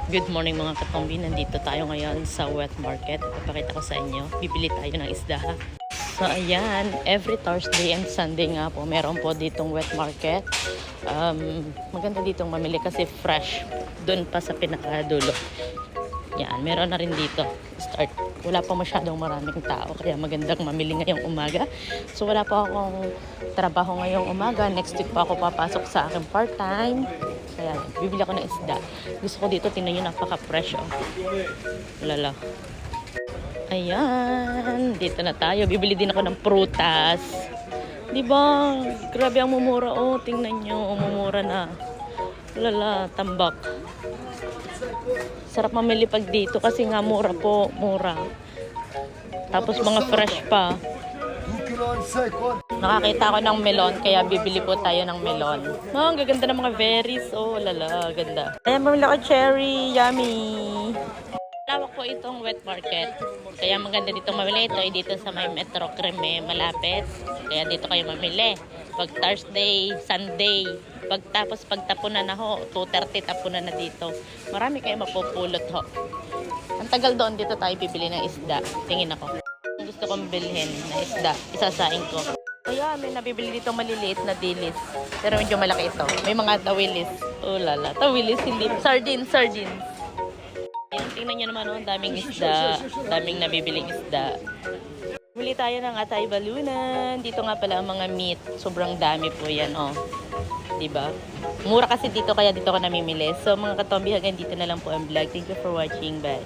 Good morning mga katombi, nandito tayo ngayon sa wet market. Ipapakita ko sa inyo, bibili tayo ng isda ha. So ayan, every Thursday and Sunday nga po, meron po ditong wet market. Maganda ditong mamili kasi fresh, doon pa sa pinakadulo. Yan, meron na rin dito. Start. Wala pa masyadong maraming tao, kaya magandang mamili ngayong umaga. So wala pa akong trabaho ngayong umaga. Next week pa ako papasok sa aking part-time. Kaya bibili ako ng isda. Gusto ko dito, tingnan nyo, napaka-fresh oh. Lala. Ayan, dito na tayo. Bibili din ako ng prutas. Diba? Grabe ang mumura oh. Tingnan nyo, mumura na. Lala, tambak. Sarap mamili pag dito kasi nga mura po, mura. Tapos mga fresh pa. Nakakita ko ng melon, kaya bibili po tayo ng melon. Oh, ang gaganda ng mga berries. Oh, lala, ganda. Ayan, mamili ako cherry, yummy. Lawak po itong wet market. Kaya maganda dito mamili. Ito ay dito sa may Metro Creme, malapit. Kaya dito kayo mamili. Pag Thursday, Sunday, pagtapos pagtapunan na ho, 2:30 tapunan na dito. Marami kayo mapupulot ho. Ang tagal doon, dito tayo bibili ng isda. Tingin ako. Gusto kong bilhin na isda, isasaing ko. Kaya may nabibili dito maliliit na dilis. Pero medyo malaki ito. May mga tawilis. Oh lala, tawilis hindi. Sardines. Ayan, tingnan nyo naman oh, daming isda. Daming nabibiling isda. Bili tayo ng atay balunan. Dito nga pala ang mga meat. Sobrang dami po yan oh. Diba? Mura kasi dito kaya dito ko namimili. So mga katombi, hanggang dito na lang po ang vlog. Thank you for watching. Bye.